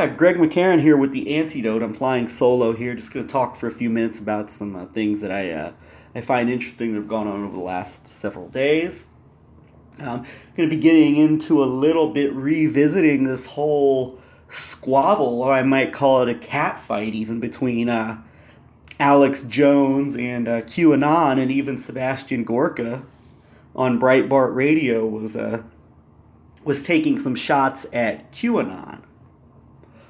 Greg McCarran here with the Antidote. I'm flying solo here. Just going to talk for a few minutes about some things that I find interesting that have gone on over the last several days. I'm going to be getting into a little bit revisiting this whole squabble, or I might call it a cat fight, even between Alex Jones and QAnon, and even Sebastian Gorka on Breitbart Radio was taking some shots at QAnon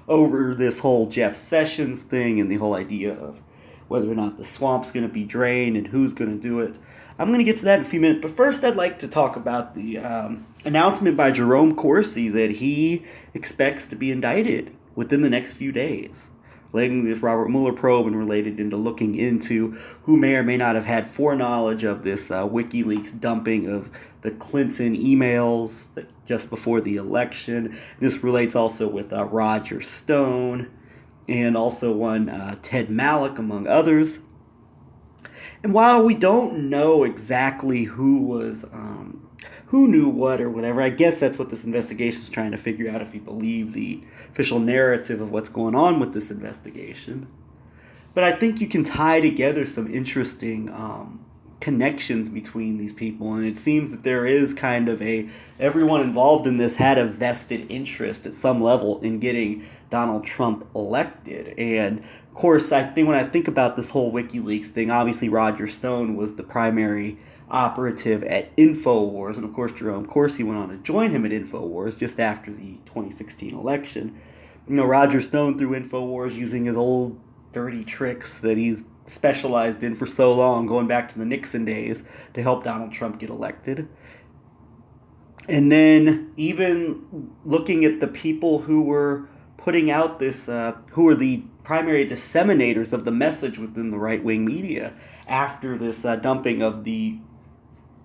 over this whole Jeff Sessions thing and the whole idea of whether or not the swamp's going to be drained and who's going to do it. I'm going to get to that in a few minutes, but first I'd like to talk about the announcement by Jerome Corsi that he expects to be indicted within the next few days, relating to this Robert Mueller probe and related into looking into who may or may not have had foreknowledge of this WikiLeaks dumping of the Clinton emails that just before the election. This relates also with Roger Stone and also one Ted Malloch, among others. And while we don't know exactly who knew what or whatever, I guess that's what this investigation is trying to figure out, if you believe the official narrative of what's going on with this investigation. But I think you can tie together some interesting connections between these people, and it seems that there is kind of everyone involved in this had a vested interest at some level in getting Donald Trump elected. And of course, I think when I think about this whole WikiLeaks thing, obviously Roger Stone was the primary operative at Infowars, and of course Jerome Corsi went on to join him at Infowars just after the 2016 election. Roger Stone through Infowars using his old dirty tricks that he's specialized in for so long, going back to the Nixon days, to help Donald Trump get elected. And then even looking at the people who were putting out this, who were the primary disseminators of the message within the right-wing media after this dumping of the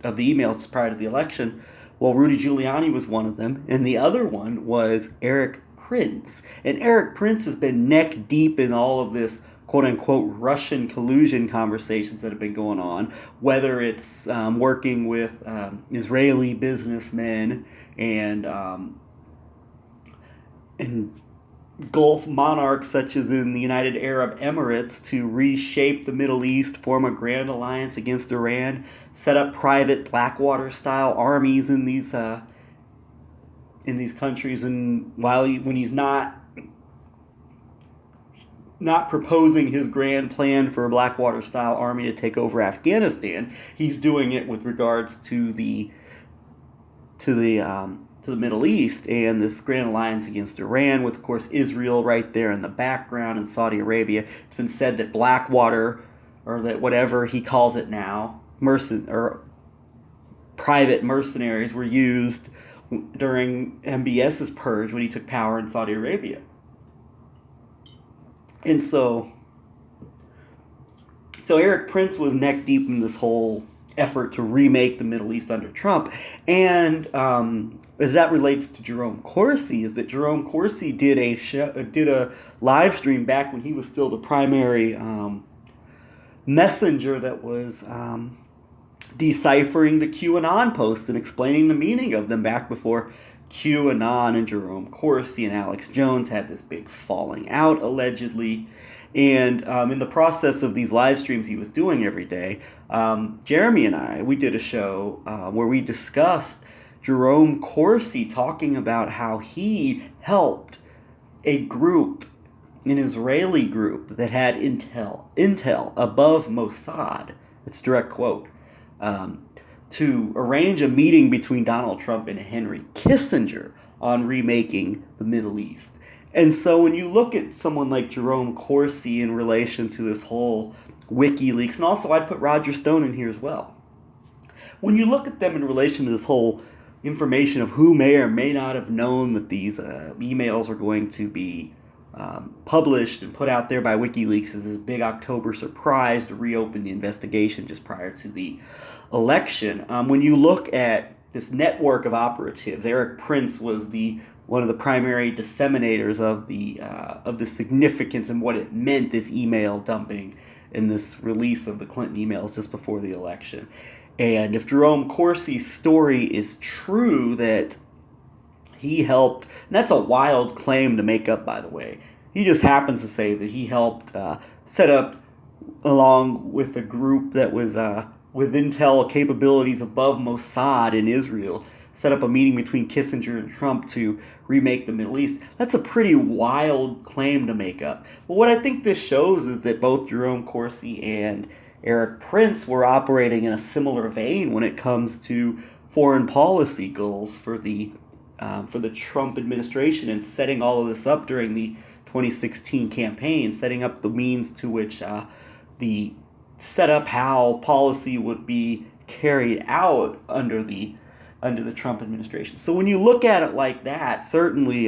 emails prior to the election. Well, Rudy Giuliani was one of them, and the other one was Eric Prince. And Eric Prince has been neck deep in all of this quote-unquote Russian collusion conversations that have been going on, whether it's working with Israeli businessmen and Gulf monarchs such as in the United Arab Emirates to reshape the Middle East, form a grand alliance against Iran, set up private Blackwater-style armies in these countries, and when he's not proposing his grand plan for a Blackwater-style army to take over Afghanistan, he's doing it with regards to the Middle East and this grand alliance against Iran, with, of course, Israel right there in the background and Saudi Arabia. It's been said that Blackwater, or that whatever he calls it now, private mercenaries were used during MBS's purge when he took power in Saudi Arabia. And so Eric Prince was neck deep in this whole effort to remake the Middle East under Trump. And as that relates to Jerome Corsi, is that Jerome Corsi did a live stream back when he was still the primary messenger that was deciphering the QAnon posts and explaining the meaning of them back before QAnon and Jerome Corsi and Alex Jones had this big falling out, allegedly. And in the process of these live streams he was doing every day, Jeremy and we did a show where we discussed Jerome Corsi talking about how he helped a group, an Israeli group that had intel above Mossad, that's a direct quote, to arrange a meeting between Donald Trump and Henry Kissinger on remaking the Middle East. And so when you look at someone like Jerome Corsi in relation to this whole WikiLeaks, and also I'd put Roger Stone in here as well. When you look at them in relation to this whole information of who may or may not have known that these emails were going to be published and put out there by WikiLeaks as this big October surprise to reopen the investigation just prior to the election. When you look at this network of operatives, Eric Prince was one of the primary disseminators of the significance and what it meant, this email dumping and this release of the Clinton emails just before the election. And if Jerome Corsi's story is true, that He helped, and that's a wild claim to make up, by the way. He just happens to say that he helped set up, along with a group that was with intel capabilities above Mossad in Israel, set up a meeting between Kissinger and Trump to remake the Middle East. That's a pretty wild claim to make up. But what I think this shows is that both Jerome Corsi and Eric Prince were operating in a similar vein when it comes to foreign policy goals for the Trump administration, and setting all of this up during the 2016 campaign, setting up the means to which the set up how policy would be carried out under the Trump administration. So when you look at it like that, certainly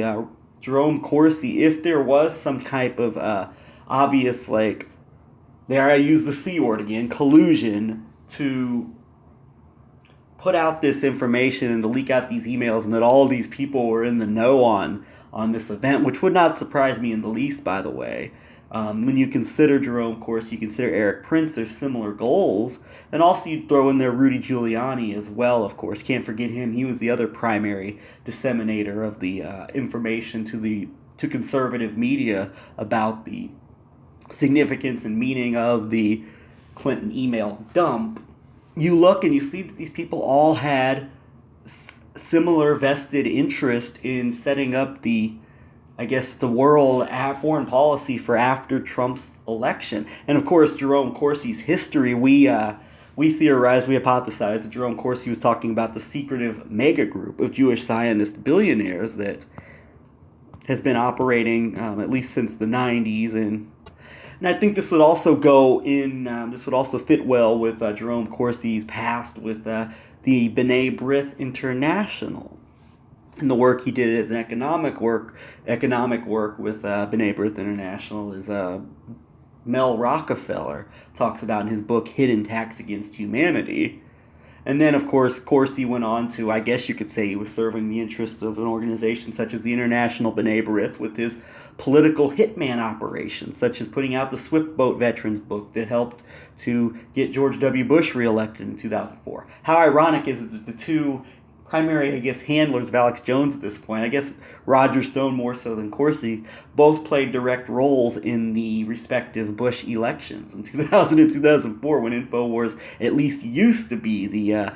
Jerome Corsi, if there was some type of obvious, like, there I use the C word again, collusion to put out this information and to leak out these emails, and that all these people were in the know on this event, which would not surprise me in the least, by the way. When you consider Jerome Corsi, you consider Eric Prince, there's similar goals. And also you throw in there Rudy Giuliani as well, of course. Can't forget him. He was the other primary disseminator of the information to conservative media about the significance and meaning of the Clinton email dump. You look and you see that these people all had similar vested interest in setting up the world foreign policy for after Trump's election. And of course, Jerome Corsi's history, we theorize, we hypothesize that Jerome Corsi was talking about the secretive mega group of Jewish Zionist billionaires that has been operating at least since the 90s. And I think this would also this would also fit well with Jerome Corsi's past with the B'nai B'rith International. And the work he did as an economic work with B'nai B'rith International is Mel Rockefeller talks about in his book Hidden Tax Against Humanity. And then, of course, Corsi went on to, I guess you could say, he was serving the interests of an organization such as the International B'nai B'rith with his political hitman operations, such as putting out the Swift Boat Veterans book that helped to get George W. Bush reelected in 2004. How ironic is it that the two primary, handlers of Alex Jones at this point, Roger Stone more so than Corsi, both played direct roles in the respective Bush elections in 2000 and 2004, when Infowars at least used to be the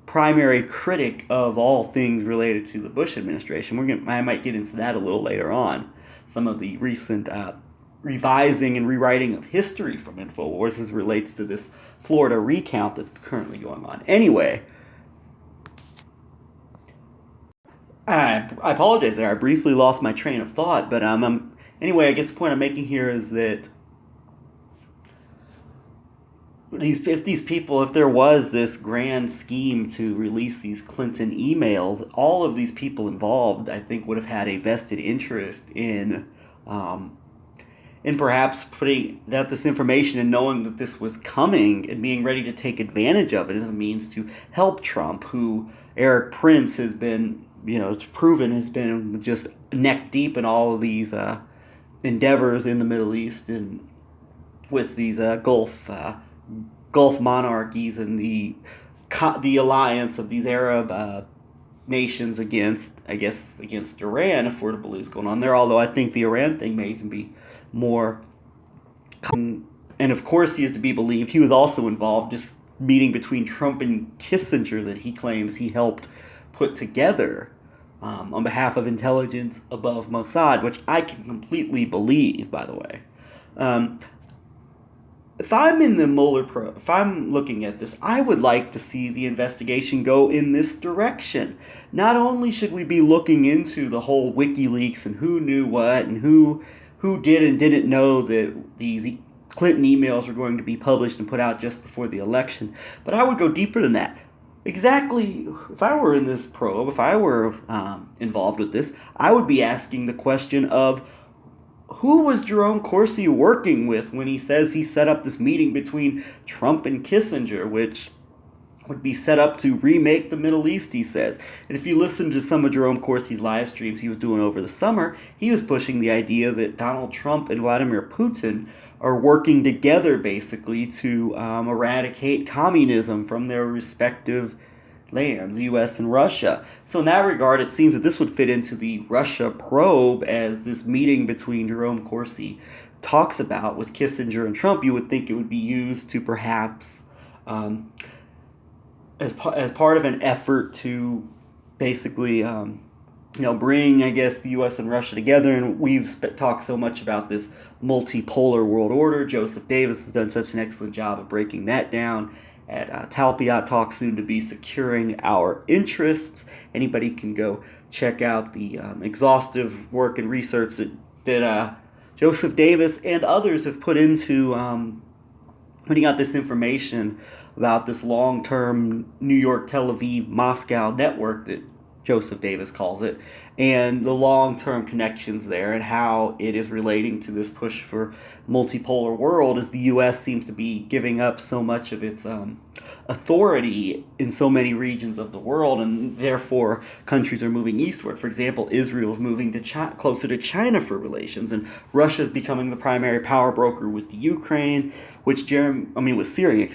primary critic of all things related to the Bush administration. I might get into that a little later on. Some of the recent revising and rewriting of history from Infowars as relates to this Florida recount that's currently going on. Anyway, I apologize there. I briefly lost my train of thought, but anyway, I guess the point I'm making here is that if there was this grand scheme to release these Clinton emails, all of these people involved, I think, would have had a vested interest in perhaps putting out this information and knowing that this was coming and being ready to take advantage of it as a means to help Trump, who Eric Prince has been, it's proven, has been just neck deep in all of these endeavors in the Middle East and with these Gulf monarchies and the alliance of these Arab nations against Iran, if we're to believe what's going on there. Although I think the Iran thing may even be more. And of course, he is to be believed. He was also involved, just meeting between Trump and Kissinger that he claims he helped put together on behalf of intelligence above Mossad, which I can completely believe, by the way. If I'm in the Mueller if I'm looking at this, I would like to see the investigation go in this direction. Not only should we be looking into the whole WikiLeaks and who knew what and who did and didn't know that these Clinton emails were going to be published and put out just before the election, but I would go deeper than that. Exactly, if I were in this probe, if I were involved with this, I would be asking the question of, who was Jerome Corsi working with when he says he set up this meeting between Trump and Kissinger, which would be set up to remake the Middle East, he says. And if you listen to some of Jerome Corsi's live streams he was doing over the summer, he was pushing the idea that Donald Trump and Vladimir Putin are working together basically to eradicate communism from their respective lands, U.S. and Russia. So in that regard, it seems that this would fit into the Russia probe, as this meeting between Jerome Corsi talks about with Kissinger and Trump. You would think it would be used to perhaps as part of an effort to basically bring, I guess, the U.S. and Russia together. And we've talked so much about this multipolar world order. Joseph Davis has done such an excellent job of breaking that down at Talpiot Talk, soon to be Securing Our Interests. Anybody can go check out the exhaustive work and research that Joseph Davis and others have put into putting out this information about this long-term New York, Tel Aviv, Moscow network that Joseph Davis calls it, and the long-term connections there, and how it is relating to this push for multipolar world, as the U.S. seems to be giving up so much of its authority in so many regions of the world, and therefore countries are moving eastward. For example, Israel is moving to closer to China for relations, and Russia is becoming the primary power broker with the Ukraine, with Syria,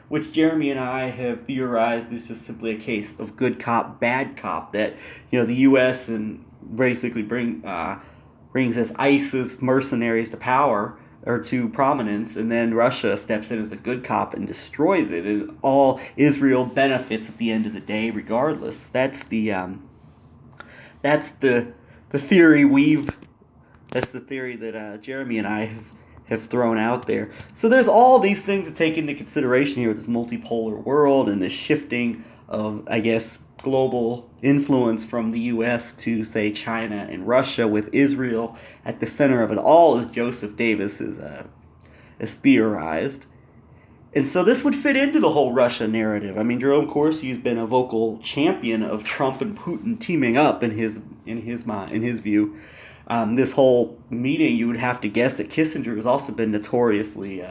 which Jeremy and I have theorized is just simply a case of good cop, bad cop, that the U.S. and basically brings as ISIS mercenaries to power or to prominence, and then Russia steps in as a good cop and destroys it, and all Israel benefits at the end of the day, regardless. That's the theory That's the theory that Jeremy and I have thrown out there. So there's all these things to take into consideration here with this multipolar world and this shifting of, I guess, global influence from the U.S. to, say, China and Russia, with Israel at the center of it all, as Joseph Davis is theorized. And so this would fit into the whole Russia narrative. I mean, Jerome Corsi has been a vocal champion of Trump and Putin teaming up in his view. This whole meeting, you would have to guess that Kissinger has also been notoriously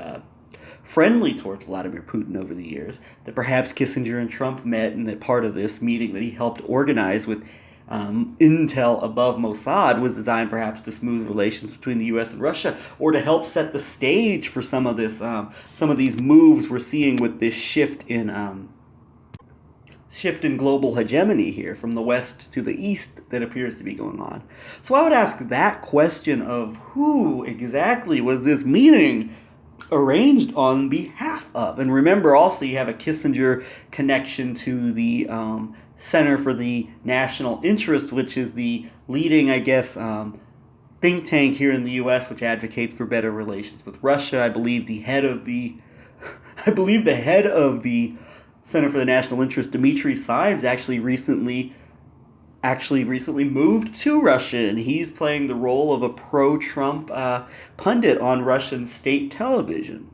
friendly towards Vladimir Putin over the years, that perhaps Kissinger and Trump met, and that part of this meeting that he helped organize with intel above Mossad was designed perhaps to smooth relations between the U.S. and Russia, or to help set the stage for some of these moves we're seeing with this shift in global hegemony here from the west to the east that appears to be going on. So I would ask that question of who exactly was this meeting arranged on behalf of? And remember also, you have a Kissinger connection to the Center for the National Interest, which is the leading, I guess, think tank here in the U.S., which advocates for better relations with Russia. I believe the head of the Center for the National Interest, Dmitry Simes, actually recently moved to Russia, and he's playing the role of a pro-Trump pundit on Russian state television.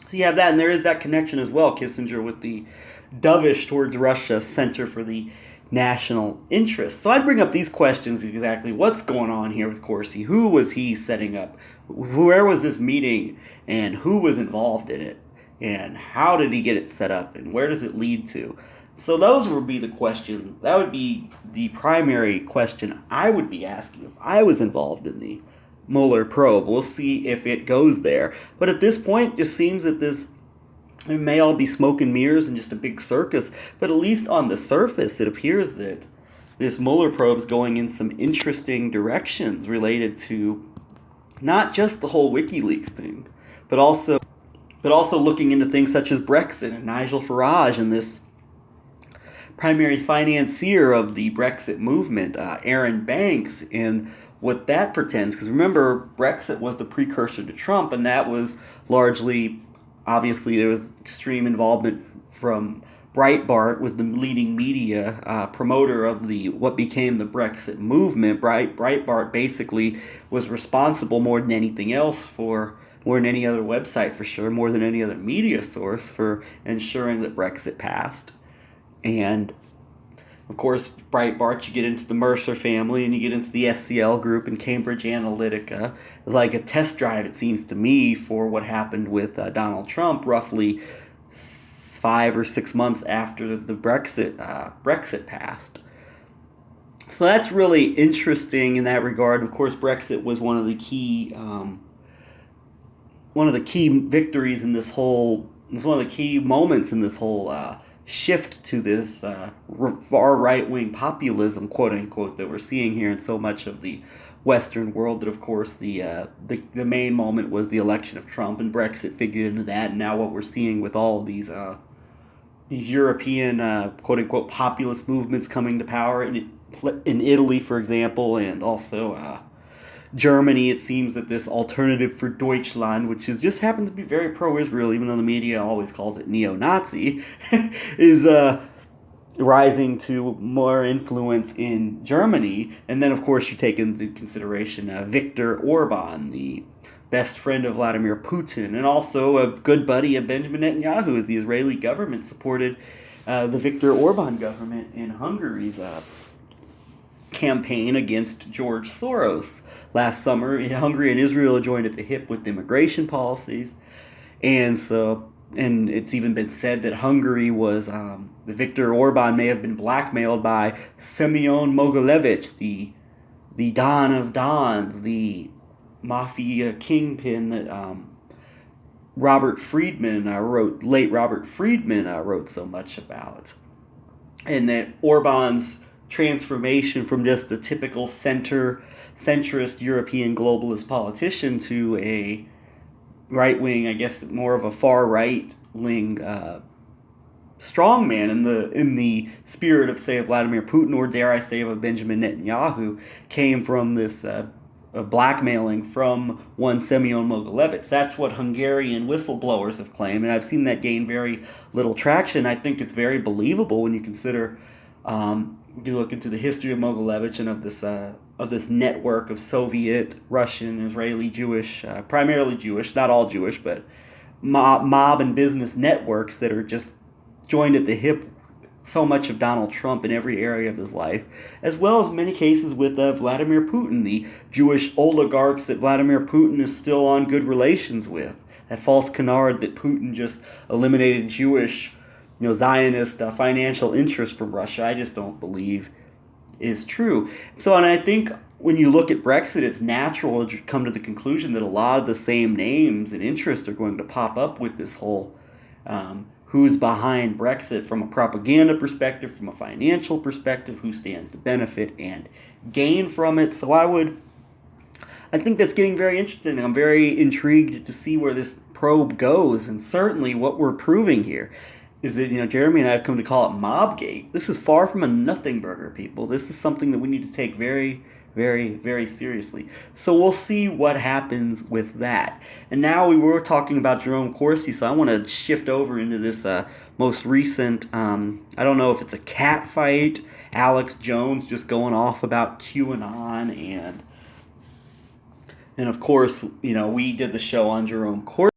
So you have that, and there is that connection as well, Kissinger with the dovish towards Russia Center for the National Interest. So I'd bring up these questions exactly. What's going on here with Corsi? Who was he setting up? Where was this meeting, and who was involved in it? And how did he get it set up, and where does it lead to? So those would be the questions. That would be the primary question I would be asking if I was involved in the Mueller probe. We'll see if it goes there. But at this point, it just seems that it may all be smoke and mirrors and just a big circus. But at least on the surface, it appears that this Mueller probe is going in some interesting directions related to not just the whole WikiLeaks thing, but also looking into things such as Brexit and Nigel Farage and this primary financier of the Brexit movement, Aaron Banks, and what that pretends. Because remember, Brexit was the precursor to Trump, and that was largely, obviously, there was extreme involvement from Breitbart, was the leading media promoter of what became the Brexit movement. Breitbart basically was responsible more than anything else more than any other website for sure, more than any other media source, for ensuring that Brexit passed. And, of course, Breitbart, you get into the Mercer family, and you get into the SCL group and Cambridge Analytica. It's like a test drive, it seems to me, for what happened with Donald Trump roughly 5 or 6 months after the Brexit passed. So that's really interesting in that regard. Of course, Brexit was one of the key victories in this whole, one of the key moments in this whole shift to this far right-wing populism, quote-unquote, that we're seeing here in so much of the Western world. That, of course, the main moment was the election of Trump, and Brexit figured into that. And now what we're seeing with all of these European, quote-unquote, populist movements coming to power in Italy, for example, and also Germany. It seems that this alternative for Deutschland, which just happens to be very pro-Israel, even though the media always calls it neo-Nazi, is rising to more influence in Germany. And then, of course, you take into consideration Viktor Orban, the best friend of Vladimir Putin, and also a good buddy of Benjamin Netanyahu, as the Israeli government supported the Viktor Orban government in Hungary's campaign against George Soros last summer. Hungary and Israel joined at the hip with immigration policies, and it's even been said that Hungary was Viktor Orban may have been blackmailed by Semyon Mogilevich, the Don of Dons, the mafia kingpin that late Robert Friedman wrote so much about, and that Orban's transformation from just a typical centrist European globalist politician to a right-wing, I guess more of a far-right-wing strongman in the spirit of, say, of Vladimir Putin, or dare I say of a Benjamin Netanyahu, came from this blackmailing from one Semyon Mogilevich. That's what Hungarian whistleblowers have claimed, and I've seen that gain very little traction. I think it's very believable when you consider you look into the history of Mogilevich and of this network of Soviet, Russian, Israeli, Jewish, primarily Jewish, not all Jewish, but mob and business networks that are just joined at the hip so much of Donald Trump in every area of his life, as well as many cases with Vladimir Putin, the Jewish oligarchs that Vladimir Putin is still on good relations with. That false canard that Putin just eliminated Jewish, Zionist financial interests from Russia, I just don't believe is true. So, and I think when you look at Brexit, it's natural to come to the conclusion that a lot of the same names and interests are going to pop up with this whole who's behind Brexit from a propaganda perspective, from a financial perspective, who stands to benefit and gain from it. So I think that's getting very interesting. I'm very intrigued to see where this probe goes, and certainly what we're proving here is that, Jeremy and I have come to call it Mobgate. This is far from a nothing burger, people. This is something that we need to take very, very, very seriously. So we'll see what happens with that. And now we were talking about Jerome Corsi, so I want to shift over into this most recent, I don't know if it's a cat fight, Alex Jones just going off about QAnon, and of course, we did the show on Jerome Corsi.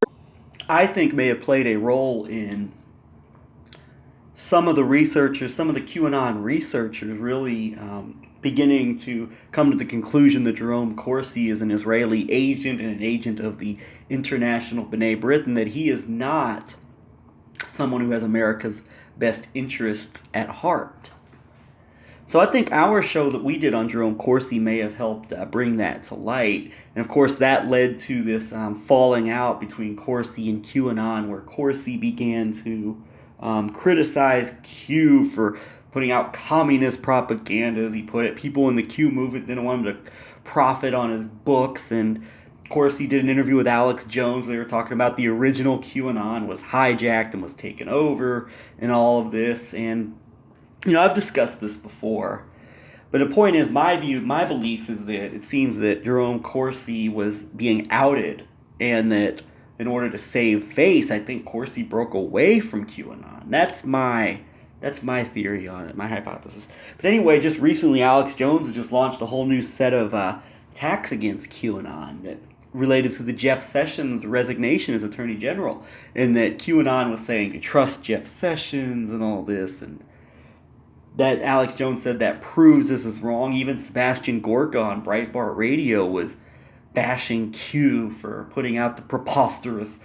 I think may have played a role in some of the QAnon researchers really beginning to come to the conclusion that Jerome Corsi is an Israeli agent and an agent of the international B'nai B'rith, and that he is not someone who has America's best interests at heart. So I think our show that we did on Jerome Corsi may have helped bring that to light. And of course that led to this falling out between Corsi and QAnon, where Corsi began to criticize Q for putting out communist propaganda, as he put it. People in the Q movement didn't want him to profit on his books, and of course he did an interview with Alex Jones. They were talking about the original QAnon was hijacked and was taken over and all of this. And I've discussed this before, but the point is, my belief is that it seems that Jerome Corsi was being outed, and that in order to save face, I think Corsi broke away from QAnon. That's my theory on it, my hypothesis. But anyway, just recently, Alex Jones has just launched a whole new set of attacks against QAnon that related to the Jeff Sessions resignation as Attorney General, and that QAnon was saying to trust Jeff Sessions and all this, and that Alex Jones said that proves this is wrong. Even Sebastian Gorka on Breitbart Radio was bashing Q for putting out the preposterous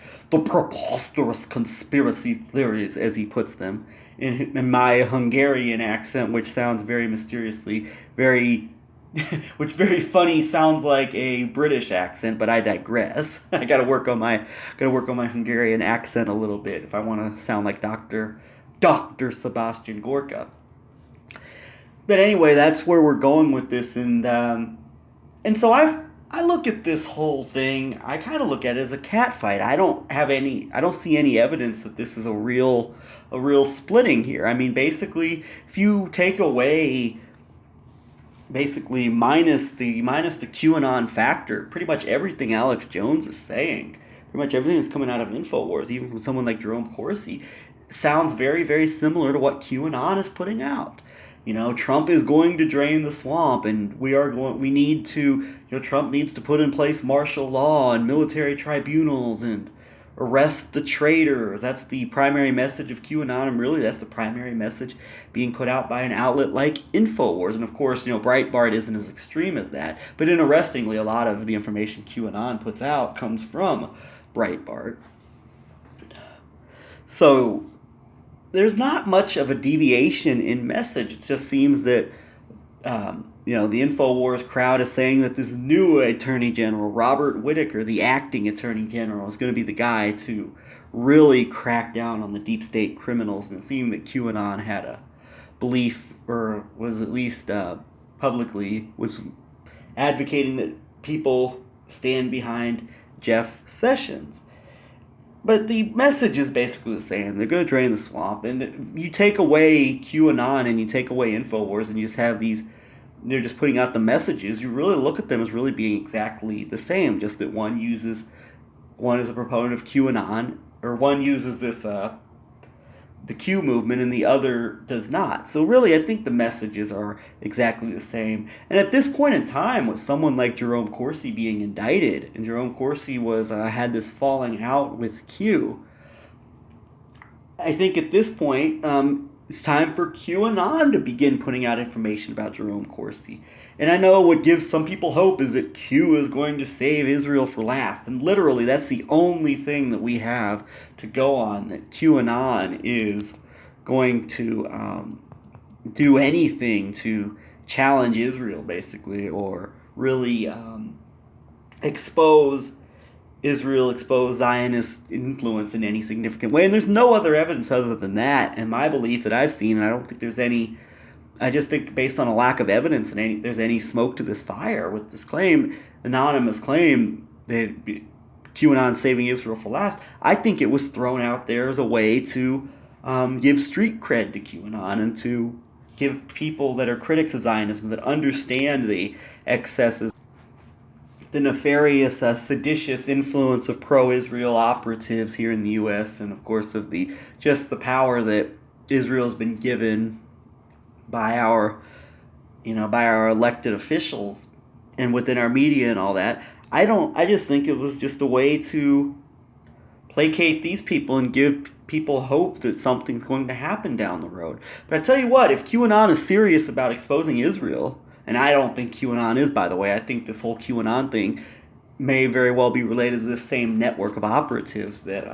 conspiracy theories, as he puts them, in my Hungarian accent, which sounds very mysteriously, which very funny sounds like a British accent, but I digress. I gotta work on my Hungarian accent a little bit if I want to sound like Dr. Dr. Sebastian Gorka. But anyway, that's where we're going with this, and so I look at this whole thing. I kind of look at it as a cat fight. I don't see any evidence that this is a real splitting here. I mean, basically, if you take away, basically minus the QAnon factor, pretty much everything Alex Jones is saying, pretty much everything that's coming out of Infowars, even from someone like Jerome Corsi, sounds very, very similar to what QAnon is putting out. Trump is going to drain the swamp, and Trump needs to put in place martial law and military tribunals and arrest the traitors. That's the primary message of QAnon, and really that's the primary message being put out by an outlet like Infowars. And of course, Breitbart isn't as extreme as that, but interestingly, a lot of the information QAnon puts out comes from Breitbart. So there's not much of a deviation in message. It just seems that, the Infowars crowd is saying that this new Attorney General, Robert Whitaker, the acting Attorney General, is going to be the guy to really crack down on the deep state criminals. And it seemed that QAnon had a belief, or was at least publicly, was advocating that people stand behind Jeff Sessions. But the message is basically the same. They're going to drain the swamp. And you take away QAnon and you take away Infowars and you just have these, they're just putting out the messages. You really look at them as really being exactly the same. Just that one is a proponent of QAnon, or one uses this, the Q movement, and the other does not. So really, I think the messages are exactly the same. And at this point in time, with someone like Jerome Corsi being indicted, and Jerome Corsi had this falling out with Q, I think at this point, it's time for QAnon to begin putting out information about Jerome Corsi. And I know what gives some people hope is that Q is going to save Israel for last. And literally, that's the only thing that we have to go on, that QAnon is going to do anything to challenge Israel, basically, or really expose Israel, expose Zionist influence in any significant way. And there's no other evidence other than that, and my belief that I've seen, and I don't think there's any. I just think based on a lack of evidence and there's any smoke to this fire with this claim, anonymous claim that QAnon saving Israel for last, I think it was thrown out there as a way to give street cred to QAnon and to give people that are critics of Zionism, that understand the excesses, the nefarious, seditious influence of pro-Israel operatives here in the U.S., and of course of the power that Israel's been given by our elected officials and within our media and all that. I just think it was just a way to placate these people and give people hope that something's going to happen down the road. But I tell you what, if QAnon is serious about exposing Israel, and I don't think QAnon is, by the way, I think this whole QAnon thing may very well be related to this same network of operatives that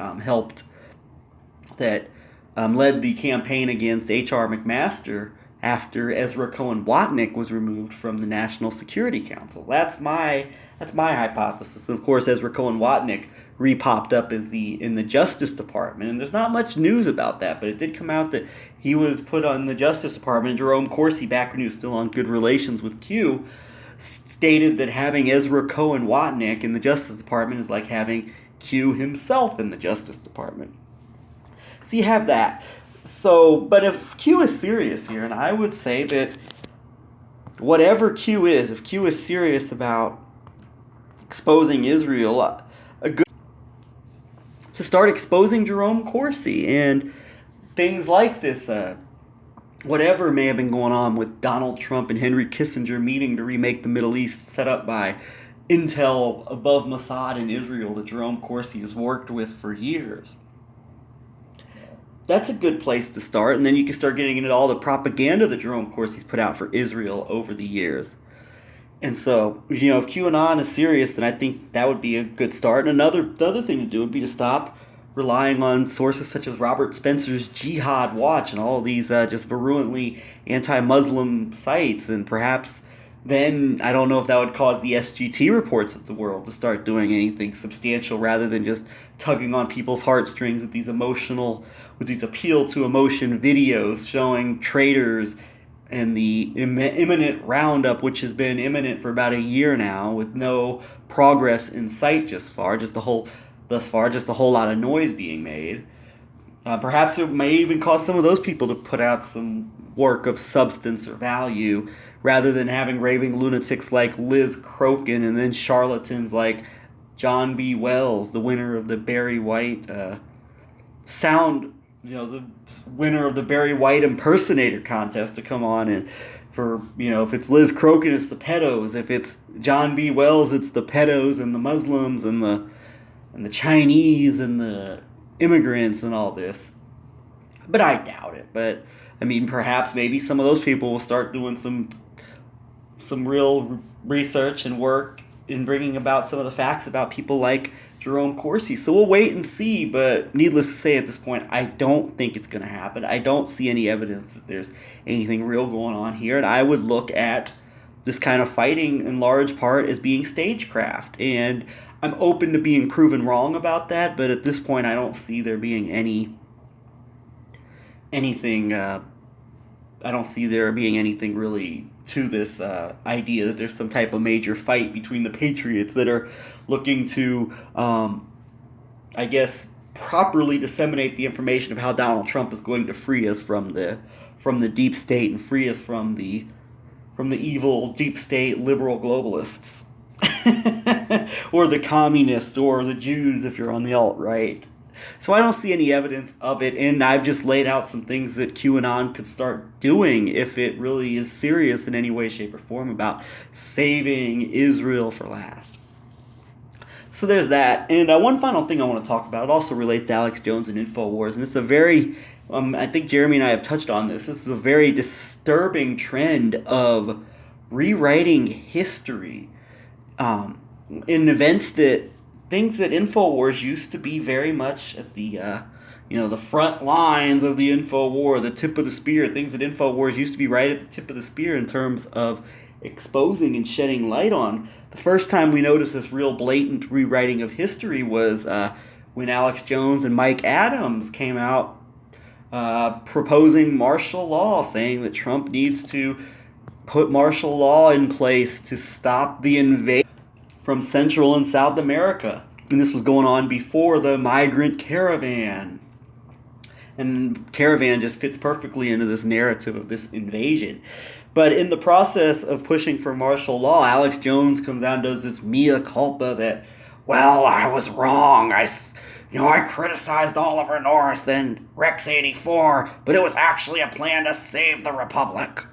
led the campaign against H.R. McMaster after Ezra Cohen Watnick was removed from the National Security Council. That's my hypothesis. And of course, Ezra Cohen Watnick re-popped up in the Justice Department, and there's not much news about that, but it did come out that he was put on the Justice Department. And Jerome Corsi, back when he was still on good relations with Q, stated that having Ezra Cohen Watnick in the Justice Department is like having Q himself in the Justice Department. So you have that. So, but if Q is serious here, and I would say that whatever Q is, if Q is serious about exposing Israel, to start exposing Jerome Corsi and things like this, whatever may have been going on with Donald Trump and Henry Kissinger meeting to remake the Middle East, set up by intel above Mossad in Israel that Jerome Corsi has worked with for years. That's a good place to start, and then you can start getting into all the propaganda that Jerome Corsi's put out for Israel over the years. And so, if QAnon is serious, then I think that would be a good start. And the other thing to do would be to stop relying on sources such as Robert Spencer's Jihad Watch and all of these just virulently anti-Muslim sites, and perhaps then I don't know if that would cause the SGT reports of the world to start doing anything substantial rather than just tugging on people's heartstrings with these appeal to emotion videos showing traitors and the imminent roundup, which has been imminent for about a year now, with no progress in sight thus far, just a whole lot of noise being made. Perhaps it may even cause some of those people to put out some work of substance or value, rather than having raving lunatics like Liz Crokin and then charlatans like John B. Wells, the winner of the Barry White the winner of the Barry White impersonator contest, to come on and if it's Liz Crokin, it's the pedos. If it's John B. Wells, it's the pedos and the Muslims and the Chinese and the immigrants and all this. But I doubt it. But I mean, perhaps maybe some of those people will start doing some real research and work in bringing about some of the facts about people like Jerome Corsi. So we'll wait and see, but needless to say at this point, I don't think it's going to happen. I don't see any evidence that there's anything real going on here, and I would look at this kind of fighting in large part as being stagecraft, and I'm open to being proven wrong about that, but at this point I don't see there being anything really to this idea that there's some type of major fight between the patriots that are looking to, properly disseminate the information of how Donald Trump is going to free us from the deep state and free us from the evil deep state liberal globalists, or the communists, or the Jews if you're on the alt-right. So I don't see any evidence of it, and I've just laid out some things that QAnon could start doing if it really is serious in any way, shape, or form about saving Israel for last. So there's that. And one final thing I want to talk about, it also relates to Alex Jones and Infowars, and it's a very, I think Jeremy and I have touched on this, this is a very disturbing trend of rewriting history in events things that Infowars used to be very much at the front lines of the Infowar, the tip of the spear, things that Infowars used to be right at the tip of the spear in terms of exposing and shedding light on. The first time we noticed this real blatant rewriting of history was when Alex Jones and Mike Adams came out proposing martial law, saying that Trump needs to put martial law in place to stop the invasion from Central and South America. And this was going on before the migrant caravan. And caravan just fits perfectly into this narrative of this invasion. But in the process of pushing for martial law, Alex Jones comes out and does this mea culpa that, well, I was wrong. I criticized Oliver North and Rex 84, but it was actually a plan to save the Republic.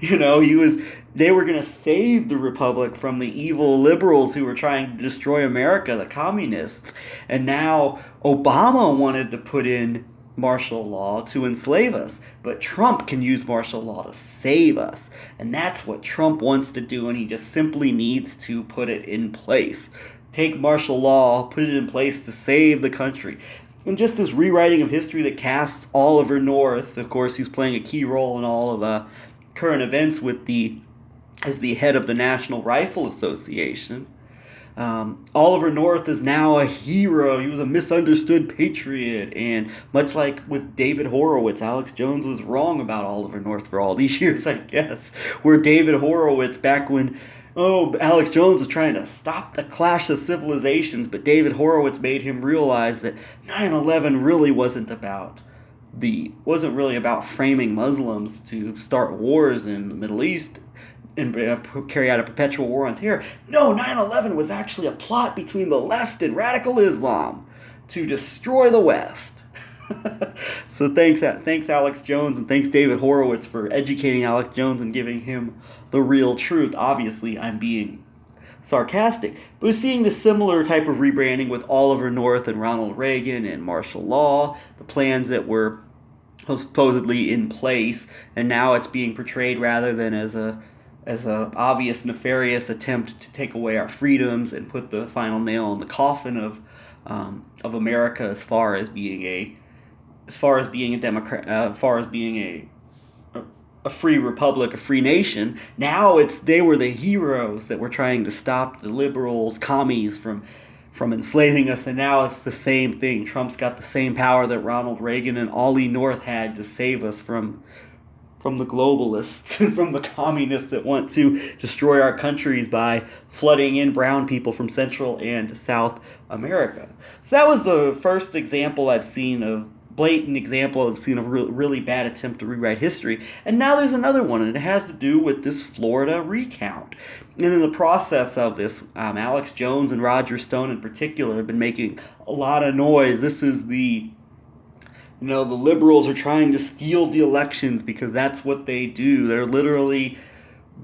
They were going to save the Republic from the evil liberals who were trying to destroy America, the communists. And now Obama wanted to put in martial law to enslave us. But Trump can use martial law to save us. And that's what Trump wants to do, and he just simply needs to put it in place. Take martial law, put it in place to save the country. And just this rewriting of history that casts Oliver North, of course, he's playing a key role in all of current events as the head of the National Rifle Association. Oliver North is now a hero. He was a misunderstood patriot. And much like with David Horowitz, Alex Jones was wrong about Oliver North for all these years, I guess. Where David Horowitz, back when Alex Jones was trying to stop the clash of civilizations, but David Horowitz made him realize that 9/11 really wasn't really about framing Muslims to start wars in the Middle East and carry out a perpetual war on terror. No, 9/11 was actually a plot between the left and radical Islam to destroy the West. So thanks Alex Jones, and thanks David Horowitz for educating Alex Jones and giving him the real truth. Obviously, I'm being sarcastic. But we're seeing this similar type of rebranding with Oliver North and Ronald Reagan and martial law, the plans that were supposedly in place, and now it's being portrayed rather than as a obvious nefarious attempt to take away our freedoms and put the final nail in the coffin of America as far as being a Democrat, as far as being a free republic, a free nation. Now they were the heroes that were trying to stop the liberal commies from enslaving us, and now it's the same thing. Trump's got the same power that Ronald Reagan and Ollie North had to save us from the globalists and from the communists that want to destroy our countries by flooding in brown people from Central and South America. So that was the first example I've seen of blatant example I've seen of a really bad attempt to rewrite history. And now there's another one, and it has to do with this Florida recount. And in the process of this, Alex Jones and Roger Stone in particular have been making a lot of noise. This is the liberals are trying to steal the elections because that's what they do. They're literally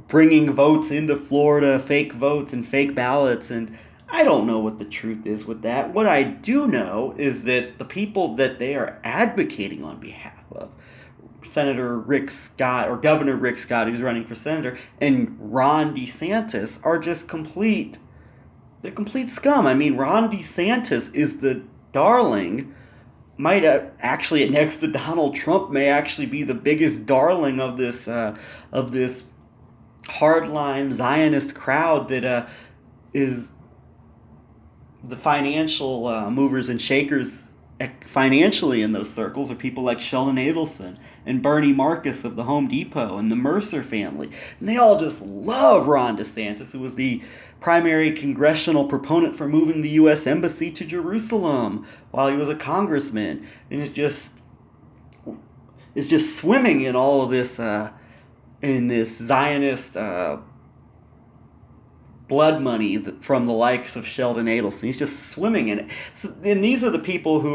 bringing votes into Florida, fake votes and fake ballots, and I don't know what the truth is with that. What I do know is that the people that they are advocating on behalf of, Senator Rick Scott, or Governor Rick Scott, who's running for senator, and Ron DeSantis are just complete scum. I mean, Ron DeSantis is the darling, might actually, next to Donald Trump, may actually be the biggest darling of this hardline Zionist crowd that is the financial movers and shakers financially in those circles are people like Sheldon Adelson and Bernie Marcus of the Home Depot and the Mercer family. And they all just love Ron DeSantis, who was the primary congressional proponent for moving the U.S. Embassy to Jerusalem while he was a congressman. And it's just swimming in all of this, in this Zionist blood money from the likes of Sheldon Adelson. He's just swimming in it. So, and these are the people who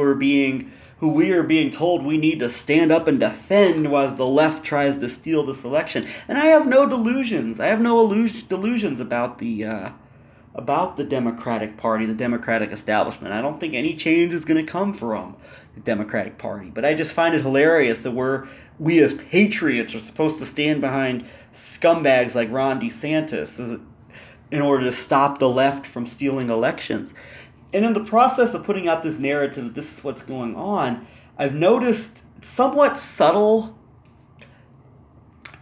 we are being told we need to stand up and defend as the left tries to steal this election. And I have no delusions. I have no delusions about the Democratic Party, the Democratic establishment. I don't think any change is going to come from the Democratic Party. But I just find it hilarious that we as patriots are supposed to stand behind scumbags like Ron DeSantis in order to stop the left from stealing elections. And in the process of putting out this narrative that this is what's going on, I've noticed somewhat subtle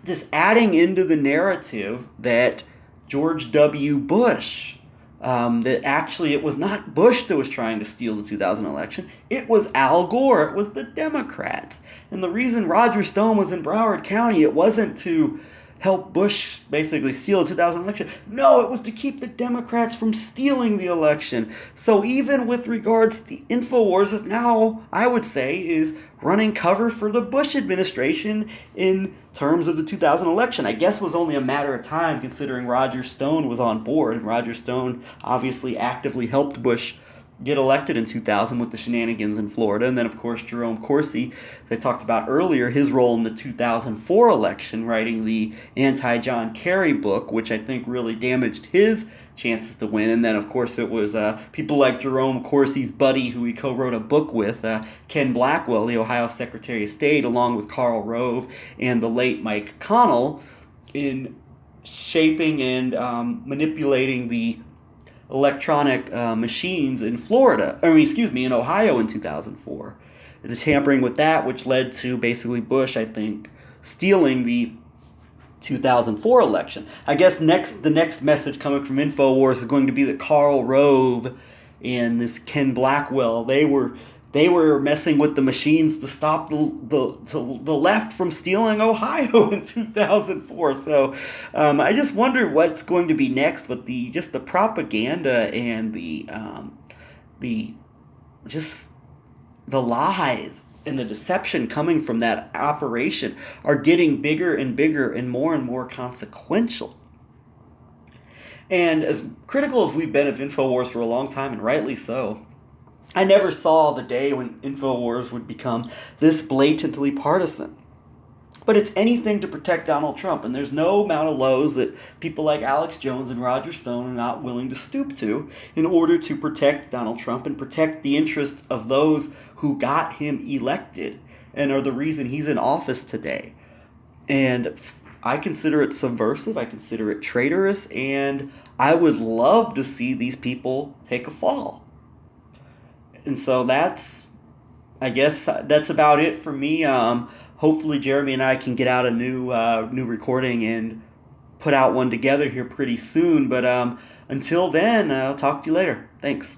this adding into the narrative that George W. Bush, that actually it was not Bush that was trying to steal the 2000 election, it was Al Gore, it was the Democrats. And the reason Roger Stone was in Broward County, it wasn't to help Bush basically steal the 2000 election. No, it was to keep the Democrats from stealing the election. So even with regards to the Infowars, is now, I would say, is running cover for the Bush administration in terms of the 2000 election. I guess it was only a matter of time considering Roger Stone was on board, and Roger Stone obviously actively helped Bush get elected in 2000 with the shenanigans in Florida. And then, of course, Jerome Corsi, that I talked about earlier, his role in the 2004 election, writing the anti-John Kerry book, which I think really damaged his chances to win. And then, of course, it was people like Jerome Corsi's buddy, who he co-wrote a book with, Ken Blackwell, the Ohio Secretary of State, along with Karl Rove and the late Mike Connell, in shaping and manipulating the electronic machines in in Ohio in 2004. The tampering with that, which led to basically Bush, I think, stealing the 2004 election. I guess the next message coming from Infowars is going to be that Karl Rove and this Ken Blackwell, they were messing with the machines to stop the left from stealing Ohio in 2004. So I just wonder what's going to be next with the propaganda and the lies and the deception coming from that operation are getting bigger and bigger and more consequential. And as critical as we've been of Infowars for a long time, and rightly so, I never saw the day when Infowars would become this blatantly partisan. But it's anything to protect Donald Trump, and there's no amount of lows that people like Alex Jones and Roger Stone are not willing to stoop to in order to protect Donald Trump and protect the interests of those who got him elected and are the reason he's in office today. And I consider it subversive, I consider it traitorous, and I would love to see these people take a fall. And so I guess that's about it for me. hopefully Jeremy and I can get out a new recording and put out one together here pretty soon. But until then, I'll talk to you later. Thanks.